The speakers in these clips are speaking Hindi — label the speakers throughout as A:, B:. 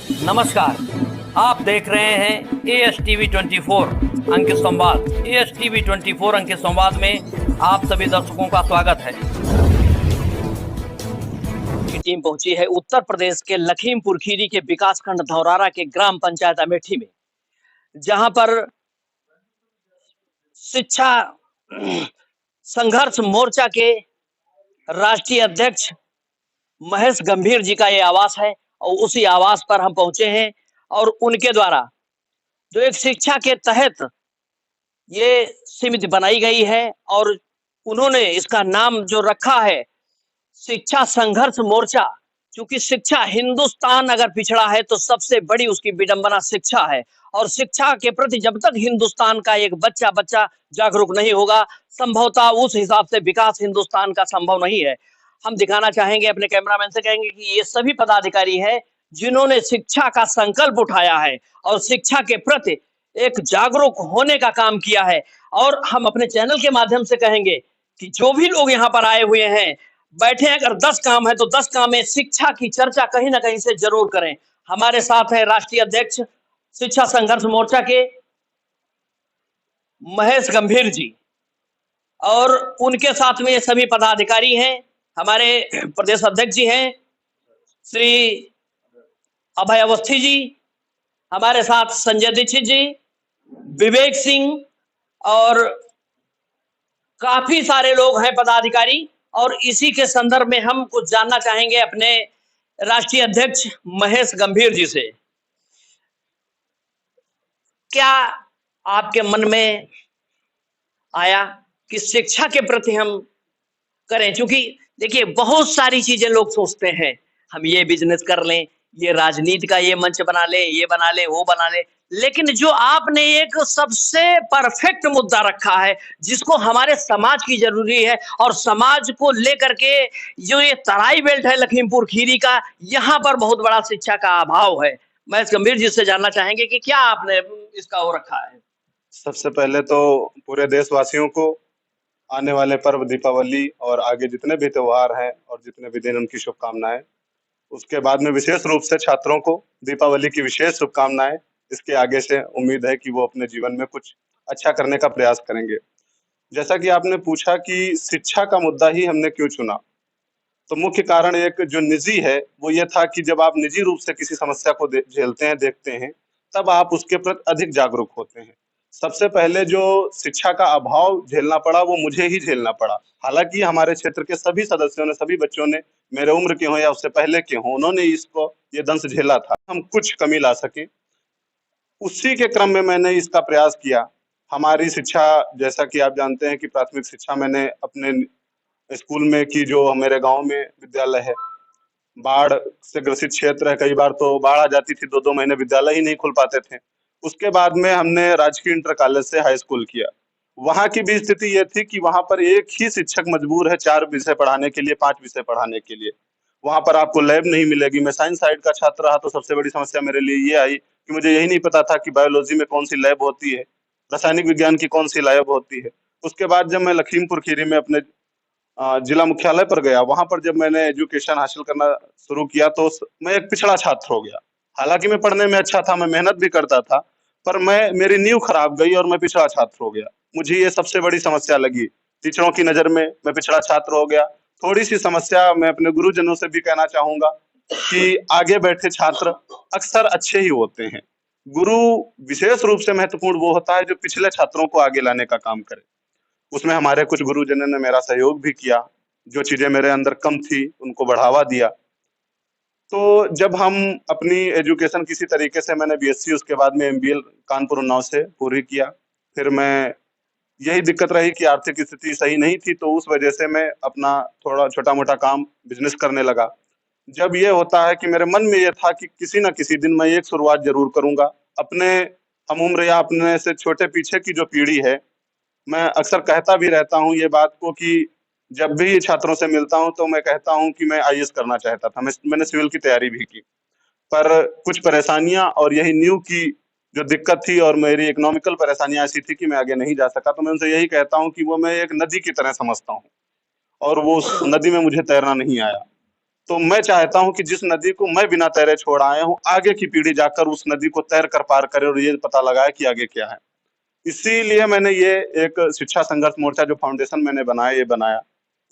A: नमस्कार। आप देख रहे हैं ASTV 24 अंक संवाद। ASTV 24 अंक संवाद में आप सभी दर्शकों का स्वागत है। की टीम पहुंची है उत्तर प्रदेश के लखीमपुर खीरी के विकासखंड धौरारा के ग्राम पंचायत अमेठी में, जहां पर शिक्षा संघर्ष मोर्चा के राष्ट्रीय अध्यक्ष महेश गंभीर जी का ये आवास है और उसी आवास पर हम पहुंचे हैं और उनके द्वारा जो एक शिक्षा के तहत ये समिति बनाई गई है और उन्होंने इसका नाम जो रखा है शिक्षा संघर्ष मोर्चा। क्योंकि शिक्षा, हिंदुस्तान अगर पिछड़ा है तो सबसे बड़ी उसकी विडंबना शिक्षा है और शिक्षा के प्रति जब तक हिंदुस्तान का एक बच्चा जागरूक नहीं होगा, संभवतः उस हिसाब से विकास हिंदुस्तान का संभव नहीं है। हम दिखाना चाहेंगे, अपने कैमरामैन से कहेंगे कि ये सभी पदाधिकारी हैं जिन्होंने शिक्षा का संकल्प उठाया है और शिक्षा के प्रति एक जागरूक होने का काम किया है। और हम अपने चैनल के माध्यम से कहेंगे कि जो भी लोग यहाँ पर आए हुए हैं, बैठे अगर 10 काम है तो 10 काम में शिक्षा की चर्चा कहीं ना कहीं से जरूर करें। हमारे साथ है राष्ट्रीय अध्यक्ष शिक्षा संघर्ष मोर्चा के महेश गंभीर जी और उनके साथ में सभी पदाधिकारी हैं। हमारे प्रदेश अध्यक्ष जी हैं श्री अभय अवस्थी जी, हमारे साथ संजय दीक्षित जी, विवेक सिंह और काफी सारे लोग हैं पदाधिकारी। और इसी के संदर्भ में हम कुछ जानना चाहेंगे अपने राष्ट्रीय अध्यक्ष महेश गंभीर जी से। क्या आपके मन में आया कि शिक्षा के प्रति हम करें? क्योंकि देखिए बहुत सारी चीजें लोग सोचते हैं, हम ये बिजनेस कर लें, ये राजनीति का ये मंच बना ले, ये बना ले, वो बना ले, लेकिन जो आपने एक सबसे परफेक्ट मुद्दा रखा है जिसको हमारे समाज की जरूरी है और समाज को लेकर के जो ये तराई बेल्ट है लखीमपुर खीरी का, यहाँ पर बहुत बड़ा शिक्षा का अभाव है। महेश गंभीर जी से जानना चाहेंगे कि क्या आपने इसका वो रखा है।
B: सबसे पहले तो पूरे देशवासियों को आने वाले पर्व दीपावली और आगे जितने भी त्योहार हैं और जितने भी दिन, उनकी शुभकामनाएं। उसके बाद में विशेष रूप से छात्रों को दीपावली की विशेष शुभकामनाएं। इसके आगे से उम्मीद है कि वो अपने जीवन में कुछ अच्छा करने का प्रयास करेंगे। जैसा कि आपने पूछा कि शिक्षा का मुद्दा ही हमने क्यों चुना, तो मुख्य कारण एक जो निजी है वो ये था कि जब आप निजी रूप से किसी समस्या को झेलते हैं, देखते हैं, तब आप उसके प्रति अधिक जागरूक होते हैं। सबसे पहले जो शिक्षा का अभाव झेलना पड़ा वो मुझे ही झेलना पड़ा। हालांकि हमारे क्षेत्र के सभी सदस्यों ने, सभी बच्चों ने, मेरे उम्र के हों या उससे पहले के हों, उन्होंने इसको ये दंश झेला था। हम कुछ कमी ला सके, उसी के क्रम में मैंने इसका प्रयास किया। हमारी शिक्षा, जैसा कि आप जानते हैं कि प्राथमिक शिक्षा मैंने अपने स्कूल में की, जो मेरे गांव में विद्यालय है। बाढ़ से ग्रसित क्षेत्र है, कई बार तो बाढ़ आ जाती थी, 2-2 महीने विद्यालय ही नहीं खुल पाते थे। उसके बाद में हमने राजकीय इंटर कॉलेज से हाई स्कूल किया। वहां की भी स्थिति ये थी कि वहां पर एक ही शिक्षक मजबूर है 4 विषय पढ़ाने के लिए, 5 विषय पढ़ाने के लिए। वहां पर आपको लैब नहीं मिलेगी। मैं साइंस साइड का छात्र रहा तो सबसे बड़ी समस्या मेरे लिए ये आई कि मुझे यही नहीं पता था कि बायोलॉजी में कौन सी लैब होती है, रासायनिक विज्ञान की कौन सी लैब होती है। उसके बाद जब मैं लखीमपुर खीरी में अपने जिला मुख्यालय पर गया, वहां पर जब मैंने एजुकेशन हासिल करना शुरू किया तो मैं एक पिछड़ा छात्र हो गया। हालांकि मैं पढ़ने में अच्छा था, मैं मेहनत भी करता था, पर मेरी नींव खराब गई और मैं पिछड़ा छात्र हो गया। मुझे ये सबसे बड़ी समस्या लगी। टीचरों की नजर में मैं पिछड़ा छात्र हो गया। थोड़ी सी समस्या मैं अपने गुरुजनों से भी कहना चाहूंगा कि आगे बैठे छात्र अक्सर अच्छे ही होते हैं। गुरु विशेष रूप से महत्वपूर्ण वो होता है जो पिछले छात्रों को आगे लाने का काम करे। उसमें हमारे कुछ गुरुजनों ने मेरा सहयोग भी किया, जो चीजें मेरे अंदर कम थी उनको बढ़ावा दिया। तो जब हम अपनी एजुकेशन किसी तरीके से, मैंने बीएससी, उसके बाद में एमबीए कानपुर उन्नाव से पूरी किया। फिर मैं, यही दिक्कत रही कि आर्थिक स्थिति सही नहीं थी, तो उस वजह से मैं अपना थोड़ा छोटा मोटा काम, बिजनेस करने लगा। जब ये होता है कि मेरे मन में ये था कि किसी न किसी दिन मैं एक शुरुआत जरूर करूंगा। अपने हम उम्र या अपने से छोटे पीछे की जो पीढ़ी है, मैं अक्सर कहता भी रहता हूँ ये बात को कि जब भी छात्रों से मिलता हूँ तो मैं कहता हूँ कि मैं आईएएस करना चाहता था। मैंने सिविल की तैयारी भी की, पर कुछ परेशानियां और यही न्यू की जो दिक्कत थी और मेरी इकोनॉमिकल परेशानियां ऐसी थी कि मैं आगे नहीं जा सका। तो मैं उनसे यही कहता हूँ कि वो मैं एक नदी की तरह समझता हूँ और वो उस नदी में मुझे तैरना नहीं आया। तो मैं चाहता हूँ कि जिस नदी को मैं बिना तैरे छोड़ आया हूँ, आगे की पीढ़ी जाकर उस नदी को तैर कर पार करे और ये पता लगाए कि आगे क्या है। इसीलिए मैंने ये एक शिक्षा संघर्ष मोर्चा जो फाउंडेशन मैंने बनाया, ये बनाया।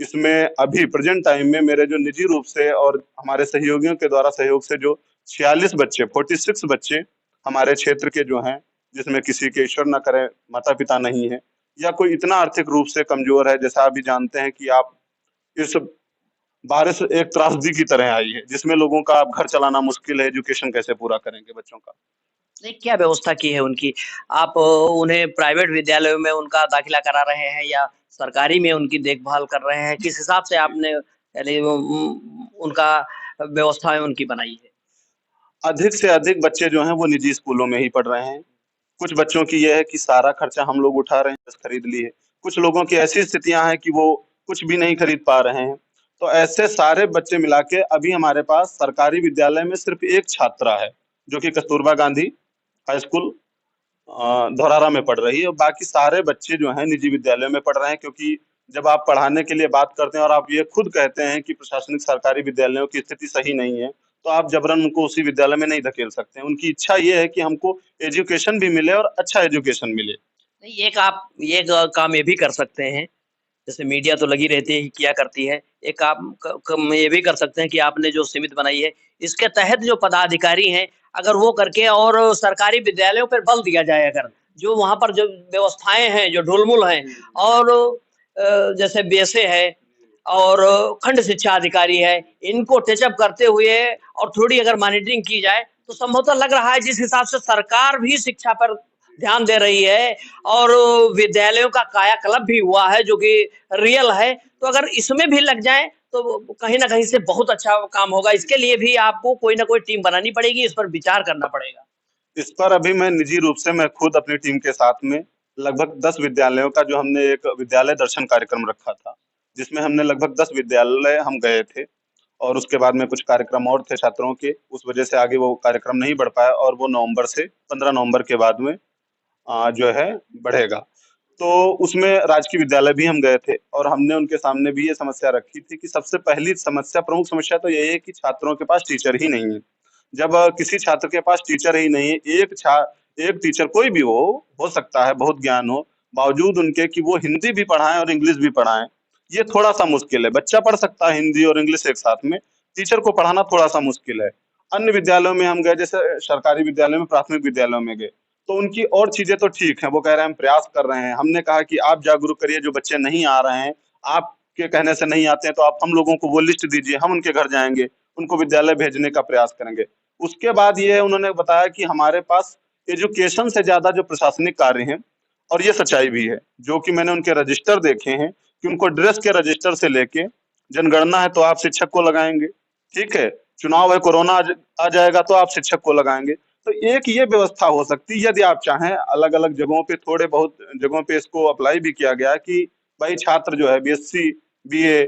B: इसमें अभी प्रेजेंट टाइम में मेरे जो निजी रूप से और हमारे सहयोगियों के द्वारा सहयोग से जो 46 बच्चे 46 बच्चे हमारे क्षेत्र के जो हैं, जिसमें किसी के ईश्वर ना करे माता-पिता नहीं है या कोई इतना आर्थिक रूप से कमज़ोर है, जैसा अभी जानते हैं कि आप इस बारिश एक त्रासदी की तरह आई है, जिसमें लोगों का अब घर चलाना मुश्किल है, एजुकेशन कैसे पूरा करेंगे बच्चों का?
A: नहीं, क्या व्यवस्था की है उनकी? आप उन्हें प्राइवेट विद्यालयों में उनका दाखिला करा रहे हैं या सरकारी में उनकी देखभाल कर रहे हैं? किस हिसाब से
B: जी।
A: आपने यानी उनका व्यवस्थाएँ उनकी बनाई है?
B: अधिक से अधिक बच्चे जो हैं वो निजी स्कूलों में ही पढ़ रहे हैं। कुछ बच्चों की ये है कि सारा खर्चा हम लोग उठा रहे हैं, बस खरीद लिए। कुछ लोगों की ऐसी स्थितियाँ हैं कि वो कुछ भी नहीं खरीद पा रहे हैं। तो ऐसे सारे बच्चे मिला के अभी हमारे पास सरकारी विद्यालय में सिर्फ़ 1 छात्रा है, जो कि कस्तूरबा गांधी हाई स्कूल धौरारा में पढ़ रही है और बाकी सारे बच्चे जो हैं निजी विद्यालयों में पढ़ रहे हैं, क्योंकि जब आप पढ़ाने के लिए बात करते हैं और आप ये खुद कहते हैं कि प्रशासनिक सरकारी विद्यालयों की स्थिति सही नहीं है, तो आप जबरन उनको उसी विद्यालय में नहीं धकेल सकते हैं। उनकी इच्छा ये है कि हमको एजुकेशन भी मिले और अच्छा एजुकेशन मिले।
A: नहीं, एक आप ये काम ये भी कर सकते हैं, जैसे मीडिया तो लगी रहती है, किया करती है। एक काम क कम ये भी कर सकते हैं कि आपने जो समिति बनाई है, इसके तहत जो पदाधिकारी हैं, अगर वो करके और सरकारी विद्यालयों पर बल दिया जाए अगर, जो वहाँ पर जो व्यवस्थाएँ हैं, जो ढुलमुल हैं और जैसे बीएसए है और खंड शिक्षा अधिकारी है, इनको टच अप करते हुए और थोड़ी अगर मॉनिटरिंग की जाए, तो संभवतः लग रहा है जिस हिसाब से सरकार भी शिक्षा पर ध्यान दे रही है और विद्यालयों का कायाकल्प भी हुआ है जो कि रियल है, तो अगर इसमें भी लग जाएँ, तो कहीं न कहीं से बहुत अच्छा काम होगा। इसके लिए भी आपको कोई न कोई टीम बनानी पड़ेगी, इस पर विचार करना पड़ेगा।
B: इस पर अभी मैं निजी रूप से मैं खुद अपनी टीम के साथ में लगभग 10 विद्यालयों का जो हमने एक विद्यालय दर्शन कार्यक्रम रखा था, जिसमें हमने लगभग 10 विद्यालय हम गए थे और उसके बाद में कुछ कार्यक्रम और थे छात्रों के, उस वजह से आगे वो कार्यक्रम नहीं बढ़ पाया और वो नवंबर से 15 नवंबर के बाद में जो है बढ़ेगा। तो उसमें राजकीय विद्यालय भी हम गए थे और हमने उनके सामने भी ये समस्या रखी थी कि सबसे पहली समस्या, प्रमुख समस्या तो यही है कि छात्रों के पास टीचर ही नहीं है। जब किसी छात्र के पास टीचर ही नहीं है, एक टीचर कोई भी हो सकता है बहुत ज्ञान हो, बावजूद उनके कि वो हिंदी भी पढ़ाएँ और इंग्लिश भी पढ़ाएँ, ये थोड़ा-सा मुश्किल है। बच्चा पढ़ सकता है हिंदी और इंग्लिश एक साथ में, टीचर को पढ़ाना थोड़ा-सा मुश्किल है। अन्य विद्यालयों में हम गए, जैसे सरकारी विद्यालयों में, प्राथमिक विद्यालयों में गए, तो उनकी और चीज़ें तो ठीक हैं, वो कह रहे हैं हम प्रयास कर रहे हैं। हमने कहा कि आप जागरूक करिए, जो बच्चे नहीं आ रहे हैं, आपके कहने से नहीं आते हैं तो आप हम लोगों को वो लिस्ट दीजिए, हम उनके घर जाएँगे, उनको विद्यालय भेजने का प्रयास करेंगे। उसके बाद ये उन्होंने बताया कि हमारे पास एजुकेशन से ज़्यादा जो प्रशासनिक कार्य हैं, और ये सच्चाई भी है, जो कि मैंने उनके रजिस्टर देखे हैं कि उनको ड्रेस के रजिस्टर से लेके जनगणना है तो आप शिक्षक को लगाएँगे, ठीक है? चुनाव है, कोरोना आ जाएगा तो आप शिक्षक को लगाएँगे। तो एक ये व्यवस्था हो सकती है, यदि आप चाहें, अलग-अलग जगहों पे, थोड़े बहुत जगहों पे इसको अप्लाई भी किया गया है कि भाई छात्र जो है बीएससी, बीए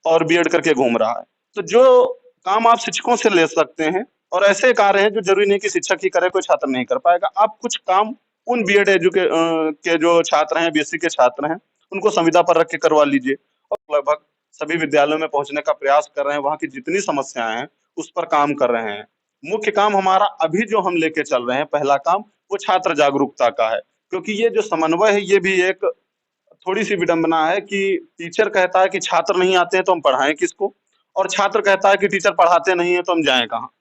B: और बीएड करके घूम रहा है। तो जो काम आप शिक्षकों से ले सकते हैं और ऐसे कार्य हैं जो ज़रूरी नहीं कि शिक्षक ही करे, कोई छात्र नहीं कर पाएगा। आप कुछ काम उन बीएड के जो छात्र हैं, बीएससी के छात्र हैं, उनको संविदा पर रख के करवा लीजिए और लगभग सभी विद्यालयों में पहुँचने का प्रयास कर रहे हैं, वहाँ की जितनी समस्याएँ हैं, उस पर काम कर रहे हैं। मुख्य काम हमारा अभी जो हम लेके चल रहे हैं, पहला काम, वो छात्र जागरूकता का है, क्योंकि ये जो समन्वय है, ये भी एक थोड़ी-सी विडंबना है कि टीचर कहता है कि छात्र नहीं आते हैं तो हम पढ़ाएँ किसको? और छात्र कहता है कि टीचर पढ़ाते नहीं हैं तो हम जाएँ कहाँ?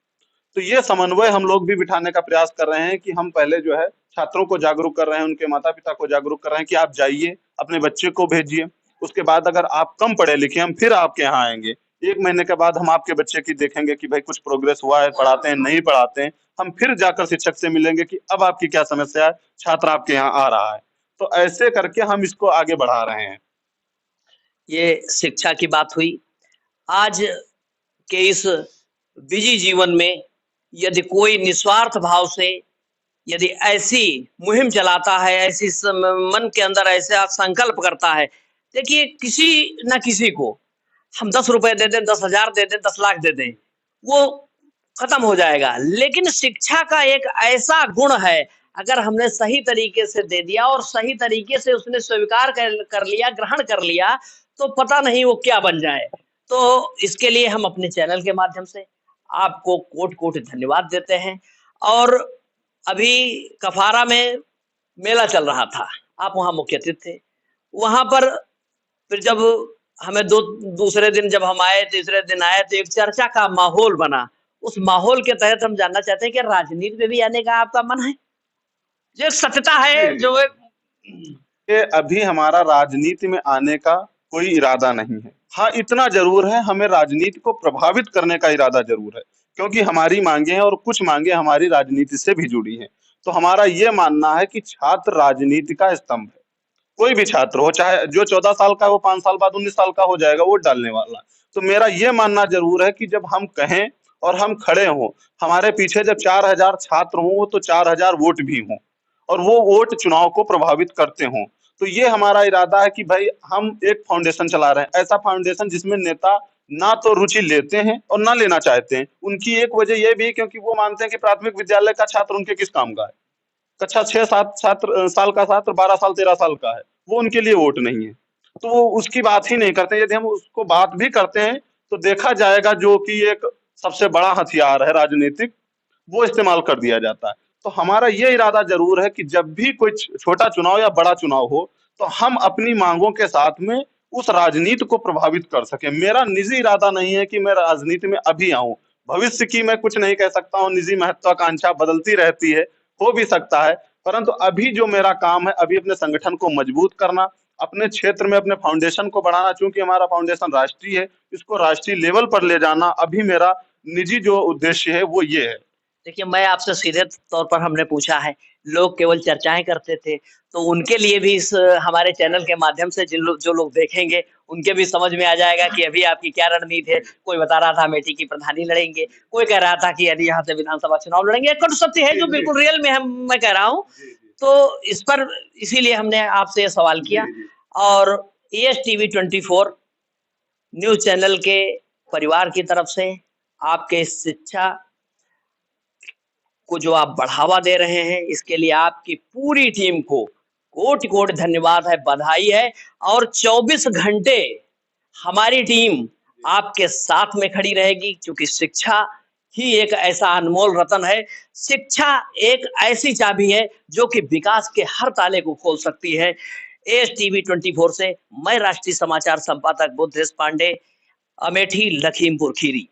B: तो ये समन्वय हम लोग भी बिठाने का प्रयास कर रहे हैं कि हम पहले जो है छात्रों को जागरूक कर रहे हैं, उनके माता-पिता को जागरूक कर रहे हैं कि आप जाइए, अपने बच्चे को भेजिए। उसके बाद अगर आप कम पढ़े-लिखे हैं, हम फिर आपके यहाँ आएँगे। 1 महीने के बाद हम आपके बच्चे की देखेंगे कि भाई कुछ प्रोग्रेस हुआ है, पढ़ाते हैं, नहीं पढ़ाते हैं। हम फिर जाकर शिक्षक से मिलेंगे कि अब आपकी क्या समस्या है? छात्र आपके यहाँ आ रहा है। तो ऐसे करके हम इसको आगे बढ़ा रहे हैं।
A: ये शिक्षा की बात हुई। आज के इस बिजी जीवन में यदि कोई निस्वार्थ भाव से यदि ऐसी मुहिम चलाता है, ऐसी मन के अंदर ऐसा संकल्प करता है, देखिए किसी न किसी को हम 10 रुपए दे दें, 10,000 दे दें, 10 लाख दे दें, वो खत्म हो जाएगा। लेकिन शिक्षा का एक ऐसा गुण है, अगर हमने सही तरीके से दे दिया और सही तरीके से उसने स्वीकार कर लिया, ग्रहण कर लिया, तो पता नहीं वो क्या बन जाए। तो इसके लिए हम अपने चैनल के माध्यम से आपको कोट-कोट धन्यवाद देते हैं। और अभी कफारा में मेला चल रहा था, आप वहाँ मुख्य अतिथि थे। वहाँ पर फिर जब हमें दूसरे दिन जब हम आए, तीसरे दिन आए, तो एक चर्चा का माहौल बना। उस माहौल के तहत हम जानना चाहते हैं कि राजनीति में भी आने का आपका मन है? जो एक सत्यता है,
B: जी, जी।
A: जो एक
B: कि अभी हमारा राजनीति में आने का कोई इरादा नहीं है। हाँ, इतना ज़रूर है, हमें राजनीति को प्रभावित करने का इरादा ज़रूर है, क्योंकि हमारी माँगें हैं और कुछ माँगें हमारी राजनीति से भी जुड़ी हैं। तो हमारा ये मानना है कि छात्र राजनीति का स्तंभ है। कोई भी छात्र हो, चाहे जो 14 साल का है, वो 5 साल बाद 19 साल का हो जाएगा, वोट डालने वाला। तो मेरा ये मानना ज़रूर है कि जब हम कहें और हम खड़े हों, हमारे पीछे जब 4000 छात्र हों, तो 4000 वोट भी हों और वो वोट चुनाव को प्रभावित करते हों। तो ये हमारा इरादा है कि भाई हम एक फाउंडेशन चला रहे हैं, ऐसा फाउंडेशन जिसमें नेता ना तो रुचि लेते हैं और ना लेना चाहते हैं। उनकी एक वजह ये भी है क्योंकि वो मानते हैं कि प्राथमिक विद्यालय का छात्र उनके किस काम का है। कक्षा 6-7 साल का छात्र 12 साल 13 साल का है, वो उनके लिए वोट नहीं है। तो वो उसकी बात ही नहीं करते। यदि हम उसको बात भी करते हैं, तो देखा जाएगा जो कि एक सबसे बड़ा हथियार है राजनीतिक, वो इस्तेमाल कर दिया जाता है। तो हमारा ये इरादा ज़रूर है कि जब भी कोई छोटा चुनाव या बड़ा चुनाव हो, तो हम अपनी माँगों के साथ में उस राजनीति को प्रभावित कर सकें। मेरा निजी इरादा नहीं है कि मैं राजनीति में अभी आऊँ। भविष्य की मैं कुछ नहीं कह सकता हूँ, निजी महत्वाकांक्षा बदलती रहती है, हो भी सकता है। परंतु अभी जो मेरा काम है, अभी अपने संगठन को मजबूत करना, अपने क्षेत्र में अपने फाउंडेशन को बढ़ाना, चूँकि हमारा फाउंडेशन राष्ट्रीय है, इसको राष्ट्रीय लेवल पर ले जाना अभी मेरा निजी जो उद्देश्य है, वो ये है।
A: देखिए, मैं आपसे सीधे तौर पर हमने पूछा है, लोग केवल चर्चाएँ करते थे, तो उनके लिए भी इस हमारे चैनल के माध्यम से जो लोग देखेंगे, उनके भी समझ में आ जाएगा कि अभी आपकी क्या रणनीति है। कोई बता रहा था अमेठी की प्रधानी लड़ेंगे, कोई कह रहा था कि यदि यहाँ से विधानसभा चुनाव लड़ेंगे। एक कटु सत्य है
B: जी,
A: जो
B: जी।
A: बिल्कुल रियल में मैं कह रहा हूँ।
B: जी, जी।
A: तो इस पर इसीलिए हमने आपसे ये सवाल किया।
B: जी, जी।
A: और एएस टीवी 24 न्यूज़ चैनल के परिवार की तरफ से आपके शिक्षा को जो आप बढ़ावा दे रहे हैं, इसके लिए आपकी पूरी टीम को कोटि-कोटि धन्यवाद है, बधाई है। और 24 घंटे हमारी टीम आपके साथ में खड़ी रहेगी, क्योंकि शिक्षा ही एक ऐसा अनमोल रतन है। शिक्षा एक ऐसी चाबी है जो कि विकास के हर ताले को खोल सकती है। एएस टीवी 24 से मैं राष्ट्रीय समाचार संपादक बुद्धेश पांडे, अमेठी, लखीमपुर खीरी।